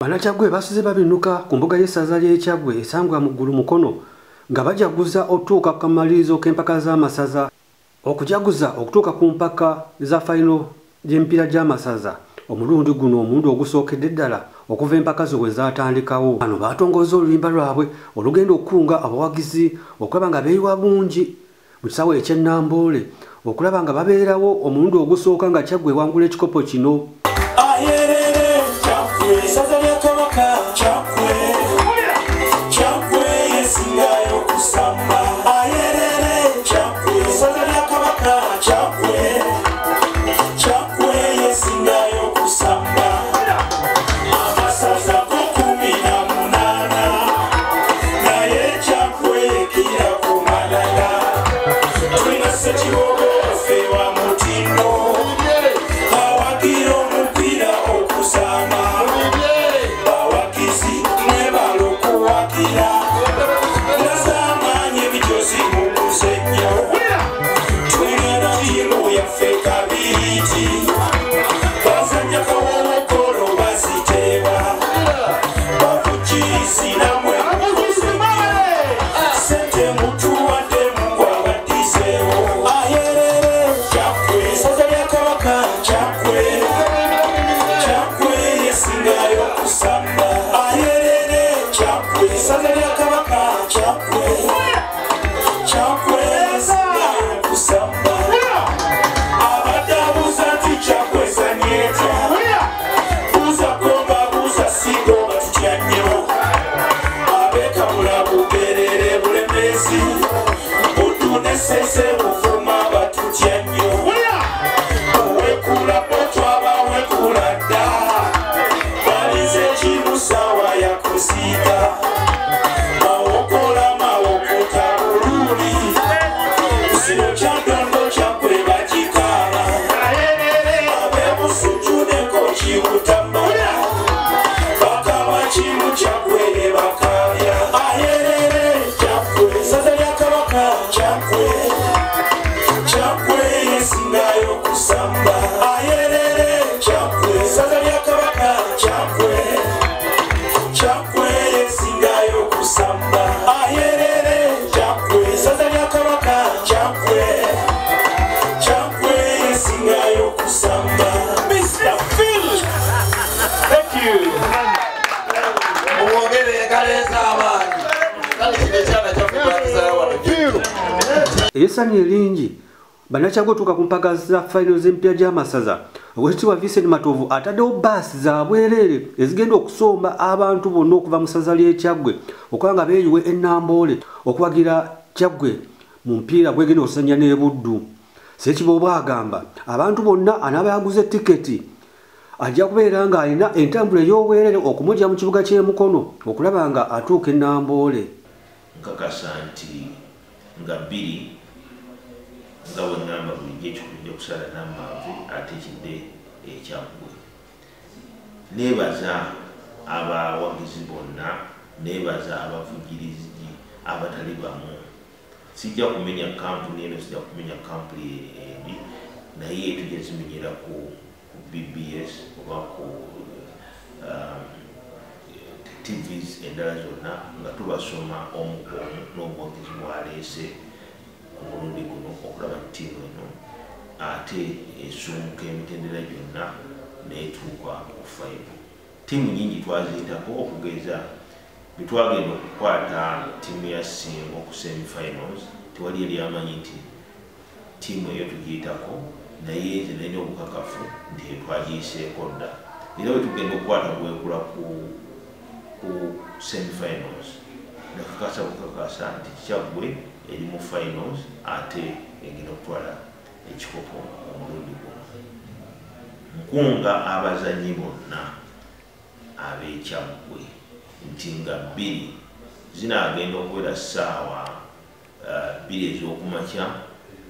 Kyaggwe basize babinuka ku mbuga y'essaza ly'e Kyaggwe esangwa mu ggulu mukono nga bajaguza okutuuka ku kamalirizo k'empaka z'amasaza okujaguza okutuuka ku mpaka za fayino gy'emipiira gy'amasaza omulundi guno omundu ogusookedde ddala okuva empaka zo bwe zaatandikawo. Bano baatongozza oluyimba lwabwe olugenda okukunga abawagizi okulaba nga beeyiwa bungi mu kisaawe eky'e Namboole okulaba nga babeerawo omulundi ogusooka nga Kyaggwe ewangula ekikopo kino. Ssaza lya Kabaka Kyaggwe, Kyaggwe yesingayo kusamba. Ayerere Kyaggwe, ssaza lya Kabaka Kyaggwe, Kyaggwe yesingayo kusamba. Amasaza go 18 naye Kyaggwe yekira ku malala. Tulina Ssekiboobo ffe wa mutindo awagira omupiira okusamba. Essanyu eringi Kyaggwe okutuuka ku mpaka za fayino z'emipiira gy'amasaza Oweekitiibwa Vincent Matovu ataddewo bbaasi za bwerere ezigenda okusomba abantu bonna okuva mu ssaza ly'e Kyaggwe okuba nga beeyiwe e Namboole okuwagira Kyaggwe mu mupiira gwegenda okusanya n'e Buddu. Ssekiboobo agamba abantu bonna anaaba yaguze tiketi ajja kubeera ng'alina entambula ey'obwerere okumujja mu kibuga ky'e Mukono okulaba nga atuuka e Namboole. Nkakasa nti nga bbiri nga bwe ngamba bulijjo ekikujja kusala n'amanvu ate kidde Kyaggwe. Neebaza abawagizi bonna, neebaza abavugirizi abatali bamu. Sijja kumenya kampuni eno, sijja kumenya kampuni eri, naye tujja zimenyera ku BBS oba ku TVs endala zonna nga tubasoma omu n'obuwagizi bwaleese ku mulundi guno okulaba nti ttiimu eno ate esumuka emitendera gyonna n'etuuka ku fayino. Ttiimu nyingi twaziyitako okugeza bwe twagenda okukwata ttiimu ya Singo ku semi-finals tewali yali amanyi nti ttiimu eyo tugiyitako, naye nze nalina obukakafu nti twagiyiseeko dda. Era bwe tugenda okukwata bwekula ku semi-finals nakakasa bukakasa nti Kyaggwe eri mu finals ate egenda okutwala ekikopo omulundi guno. Nkunga abazannyi bonna ab'e Kyaggwe nti nga bbiri zinaagenda okubeera ssaawa 2 ez'okumakya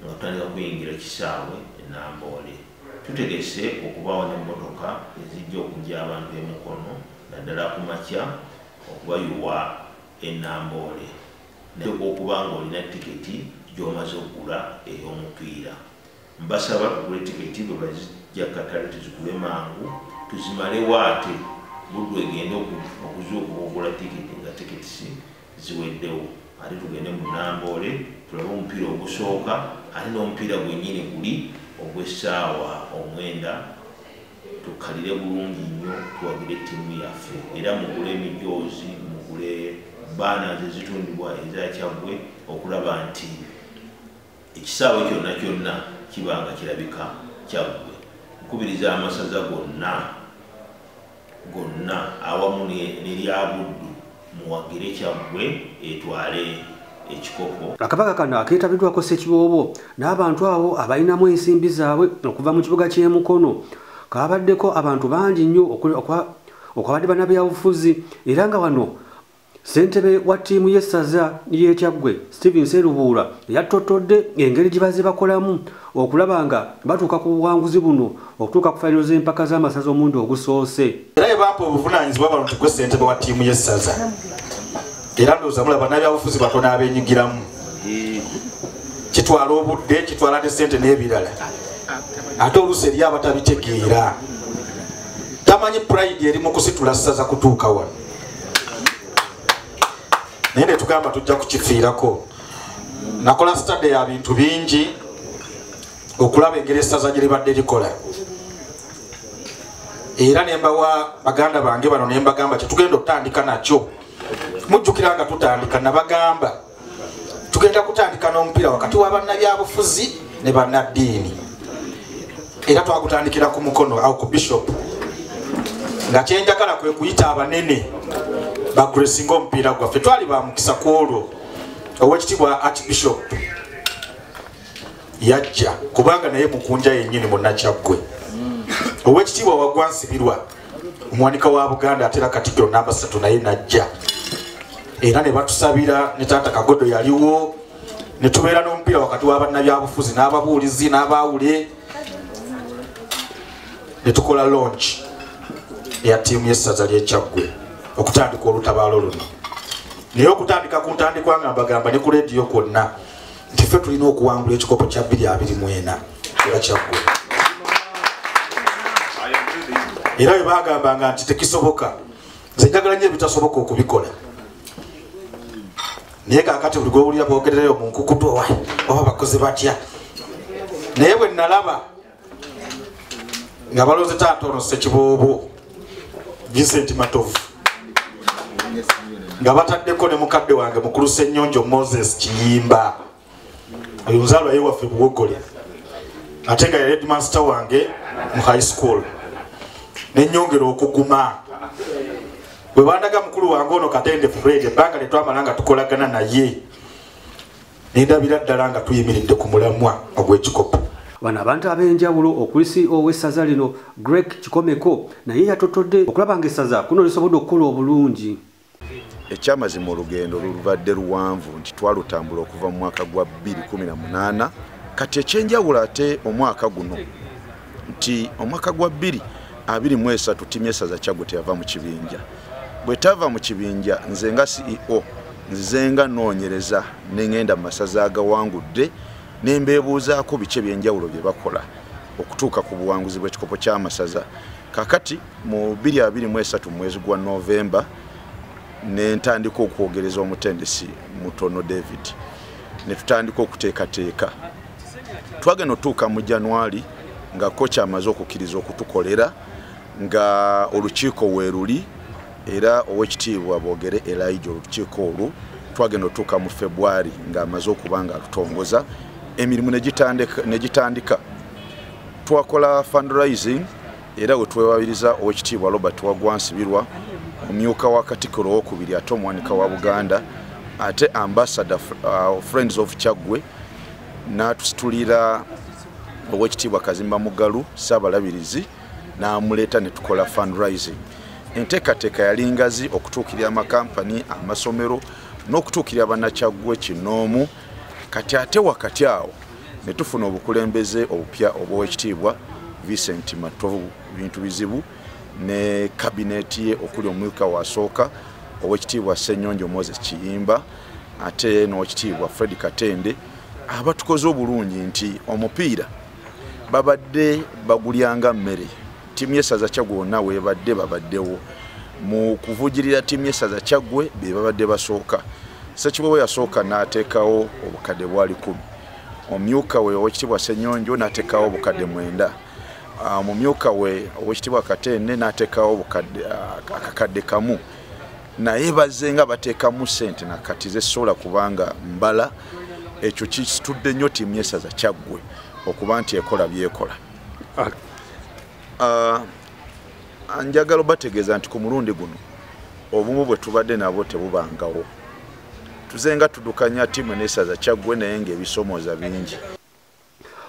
nga tutandika kuyingira kisaawe e Namboole. Tutegese okubaawo n'emmotoka ezijja okujja abantu e Mukono naddala ku makya okubayuwa e Namboole. Naye okuba ng'olina tiketi gy'omaze okugula ey'omupiira. Mbasaba tugule tiketi bwe bazijja katale tuzigule mangu tuzimalewo ate buli egenda okuzuuka okugula tikiti nga tikiti ziweddewo ate tugende mu Namboole tulabe omupiira ogusooka ate n'omupiira gwennyini guli ogw'essaawa 9 tukalire bulungi nnyo tuwagire ttiimu yaffe era mugule emijoozi mugule baana ezitundibwa eza Kyaggwe okulaba nti ekisaawe kyonna kibanga kirabika Kyaggwe nkubiriza amasaza gonna awamu n'eryabuddu muwagire Kyaggwe etwale ekikopo. Akabaka kano akeetabiddwako Ssekiboobo n'abantu abo abalinamu ensimbi zaabwe okuva mu kibuga ky'e Mukono kabaddeko abantu bangi nnyo okwabadde bannabyabufuzi era nga wano ssentebe wa ttiimu y'essaza y'e Kyaggwe Stephen Serubuula yattotodde engeri gye bazze bakolamu okulaba nga batuuka ku buwanguzi buno okutuuka ku fayiro z'empaka z'amasaza omundi ogusoose. Era bampa obuvunaanyizibwa bano tukwe ssentebe wa ttiimu y'essaza era ndowooza mulaba bannabyabufuzi batono abeenyigiramu kitwala obudde kitwala ne ssente n'ebirala ate oluusi eri abatabitegeera tamanyi pride eri mu kusitula ssaza kutuuka wano naye ne tugamba tujja kukifiirako. Nakola study ya bintu bingi okulaba engeri essaza gye libadde likola era ne mbawa baganda bange bano ne mbagamba kyetugenda okutandika nakyo mujjukira nga tutandika nabagamba tugenda kutandika n'omupiira wakati wa bannabyabufuzi ne bannaddiini era twagutandikira ku Mukono awo ku bishop nga kyenjagala kwe kuyita abanene bakulesinga omupiira gwaffe twali ba mukisa ku olwo Oweekitiibwa Archbishop yajja kubanga naye mukunja yennyini mu Kyaggwe. Oweekitiibwa Wagwansibirwa omuwanika wa Buganda atera Katikkiro namba 3 naye najja era ne batusabira ne taata Kagodo yaliwo ne tubeera n'omupiira wakati wa bannabyabufuzi n'ababuulizi n'abaawule ne tukola launch ya ttiimu y'essaza ly'e Kyaggwe okutandika olutabaalo luno. Naye okutandika ku ntandikwa nga mbagamba ne ku leediyo kwonna nti ffe tulina okuwangula ekikopo kya 2024 era Kyaggwe. Era bwe bagambanga nti tekisoboka nze njagala nnyo ebitasoboka okubikola naye kaakati buli gwewulira bwogerereyo mu nkukutu oba bakozi batya naye bwe nalaba nga balonze taata ono Ssekiboobo Vincent Matovu nga bataddeko ne mukadde wange mukulu Ssennyonjo Moses Kiyimba oyo nzaalwa ye waffe Buwogole ate nga headmaster wange mu high school n'ennyongera okuguma bwe bandaga mukulu wange ono Katende Fred ebbanga ne twamala nga tukolagana naye nendabira ddala nga tuyimiridde ku mulamwa ogw'ekikopo. Bano abantu ab'enjawulo okulisi ow'essaza lino Greg Kikomeko naye yatotodde okulaba ng'essaza kuno lisobodde okukola obulungi. Ekyamazima olugendo lulubadde luwanvu nti twalutambula okuva mu mwaka gwa 2018 kati ekyenjawulo ate omwaka guno nti omwaka gwa 2023 ttiimu y'essaza Kyaggwe teyava mu kibinja. Bwe tava mu kibinja nze nga CEO nzize nga noonyereza n'engenda mu masaza agawangudde ne mbeebuuzaako biki ebyenjawulo bye bakola okutuuka ku buwanguzi bw'ekikopo ky'amasaza. Kakati mu 2023 mwezi gwa Novemba ne ntandika okwogereza omutendesi Mutono David ne tutandika okuteekateeka. Twagenda otuuka mu January nga kocha amaze okukkiriza okutukolera nga olukiiko weeruli era Oweekitiibwa Boogere Elijah olukiiko olwo twagenda otuuka mu February nga amaze okuba nga alutongoza emirimu ne gitandika. Twakola fundraising era we twewabiriza Oweekitiibwa Robert Wagwansibirwa omumyuka wa Katikkiro owookubiri ate omuwanika wa Buganda ate ambassador Friends of Kyaggwe n'atusitulira Oweekitiibwa Kazimba Mugalu Ssaabalabirizi n'amuleeta ne tukola fundraising. Enteekateeka yali ngazi okutuukirira amakampani amasomero n'okutuukirira bannakyaggwe kinoomu kati ate wakati awo ne tufuna obukulembeze obupya obw'Oweekitiibwa Vincent Matovu Bintubizibu ne kabineti ye okuli omumyuka wasooka Oweekitiibwa Ssennyonjo Moses Kiyimba ate n'Oweekitiibwa Fred Katende abatukoze obulungi nti omupiira babadde bagulyanga mmere. Ttiimu y'essaza Kyaggwe wonna weebadde babaddewo mu kuvujirira ttiimu y'essaza Kyaggwe be babadde basooka. Ssekiboobo yasooka n'ateekawo obukadde bwali 10. Omumyuka we Oweekitiibwa Ssenyonjo n'ateekawo obukadde 9. Omumyuka we Oweekitiibwa Kateene n'ateekawo akakadde 1. Naye bazze nga bateekamu ssente nakati zesobola kubanga mbala ekyo kitudde nnyo ttiimu y'essaza Kyaggwe okuba nti ekola byekola. Njagala bategeeza nti ku mulundi guno obumu bwe tubadde nabo tebubangawo. Tuzenga tudukanya ttiimu n'essaza Kyaggwe naye ng'ebisomooza bingi.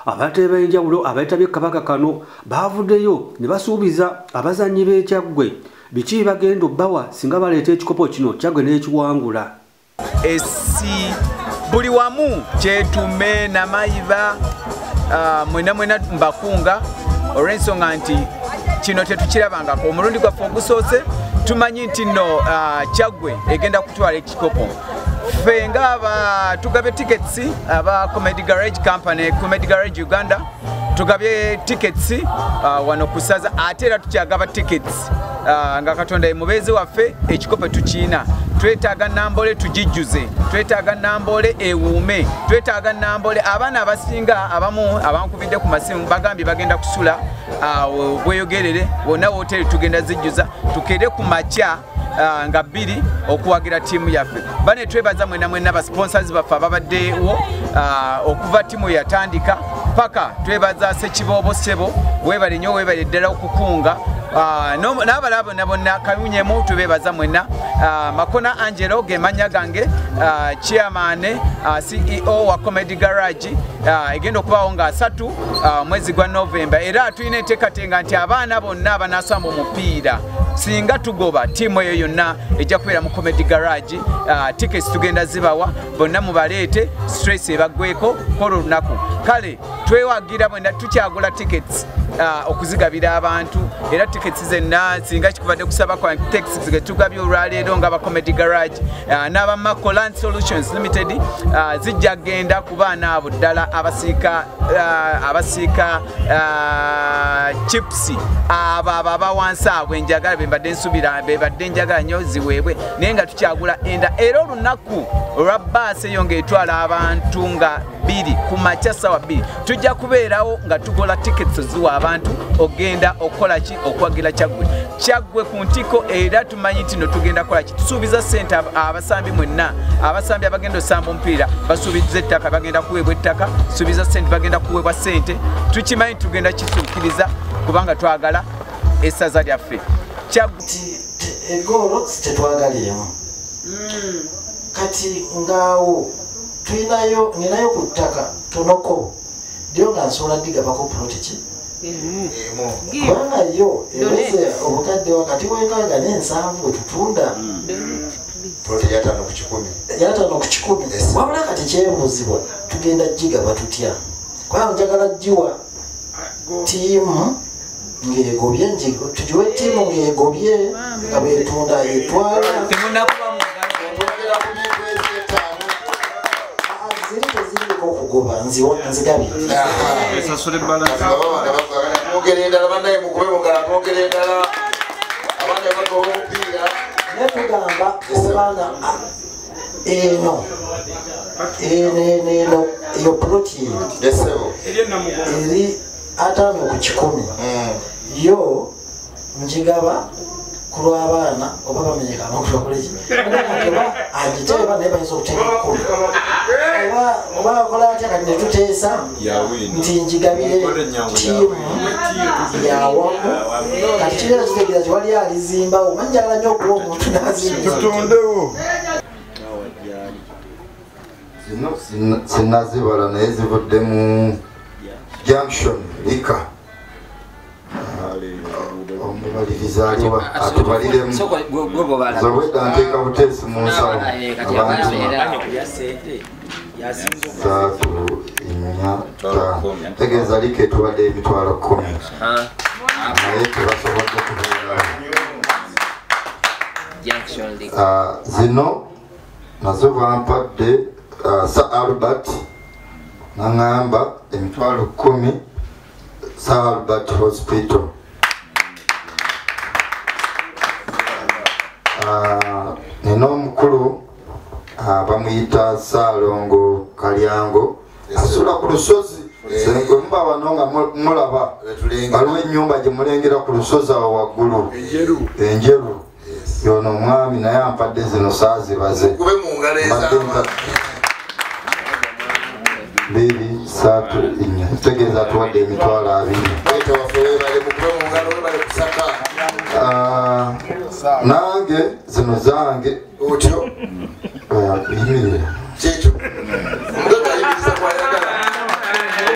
Abatebe b'enjawulo abeetabye Kabaka kano baavuddeyo ne basuubiza abazannyi b'e Kyaggwe biki bagenda obbawa singa baleeta ekikopo kino Kyaggwe n'ekiwangula. Esi buli wamu kyetume namayiba mwena mbakunga olw'ensonga nti kino tetukirabangako. Omulundi gwaffe ogusoose tumanyi nti nno Kyaggwe egenda kutwala ekikopo. Ffe nga tugabye tickets aba Comedy Garage Company, Comedy Garage Uganda, tugabye tickets wano ku ssaza ate era tukyagaba tickets nga Katonda mubeezi waffe ekikopo tukiina. Twetaaga Namboole tugijjuze, twetaaga Namboole ewuume, twetaaga Namboole abaana abasinga abamu abankubidde ku masimu bagambye bagenda kusula bweyogerere wonna wooteri tugenda zijjuza tukere ku makya nga 2 okuwagira ttiimu yaffe. Bane twebaza mwena ba sponsors baffe ababaddewo okuva ttiimu yatandika paka twebaza Ssekiboobo Ssebo webale nnyo webale ddala okukunga n'abalabo nabonna Kayunyemu tubebaza mwena Makona Angelo gemanya gange chairman CEO wa Comedy Garage egenda okubawo nga 3 mwezi gwa November era tulina enteekateeka nti abaana bonna abanasamba omupiira singa tugoba ttiimu eyo yonna ejja kubeera mu Comedy Garage. Tickets tugenda zibawa bonna mubaleete stress ebaggweko kola olunaku. Kale twewagira bwena tukyagula tickets okuzigabira abantu era tickets zenna singa kikubadde kusaba kwa tickets ge tugabye olwaleero nga ba Comedy Garage n'aba Makoland Solutions Limited zijja genda ku baana abo ddala abasiika chips aba wansi abo enjagala bembadde nsubira bebadde njagala nnyo ziweebwe naye nga tukyagula enda era olunaku olwa baasi eyo ng'etwala abantu nga 2 ku makya sawa 2 tujja kubeerawo nga tugola tickets ziwa abantu ogenda okola ki okwagira Kyaggwe ku ntiko era tumanyi nti no tugenda kola ki tusuubiza ssente abasambi mwenna abasambi abagenda osamba omupiira basuubiza ettaka bagenda kuweebwa ettaka suubiza ssente bagenda kuweebwa ssente tukimanyi tugenda kituukiriza kubanga twagala essaza lyaffe egolo tetwagaliemu kati ngaawo ninayo ku ttaka tonoko ndio nga nsobola digabako puloti ki kubanga yo eweze obukadde wakati w'enkaaga n'ensanvu tutunda puloti ya 5 ku 10 wabula kati kyebuzibwa tugenda gigaba tutya kubanga njagala giwa ttiimu ng'egobye tugiwe ttiimu ng'egobye nga bwetunda etwala okugoba nzigabye esasule balance mwogere endala bannaye mukube mugala mwogere endala abaana bagoba omupiira netugamba obana eno eyo protein eri 5 ku 10 yo njigaba kulw'abaana oba bamenyeka n'okubakoleki agiteba naye bayinza okuteeka 10 oba akola atya kati netuteesa nti njigabire ttiimu yawamu kati kibeera kitegeeza tiwali alizimba omanyi njagala nnyo okuwa omuntu n'azimbatundewo zino sinazibala naye zivudde mu junction lika omubaliriza aliwa atubaliremu zobwedda nteeka buteesi mu nsawo abantu 3 4 5 tegeeza lika etubadde emitwalo 10 naye tebasobodde kubeera zino nazo bampadde Sir Albert nangamba emitwalo 10 Sir Albert Hospital nina omukulu bamuyita Saalongo Kalyango asula ku lusozi sengo mba wano nga mulaba waliwo ennyumba gye mulengera ku lusozi awo waggulu enjeru yono omwami naye ampadde zino saazibaze mbiri satu nnya tegeeza atuwadde emitwalo 2 nange zino zange otyo yimirira kyekyo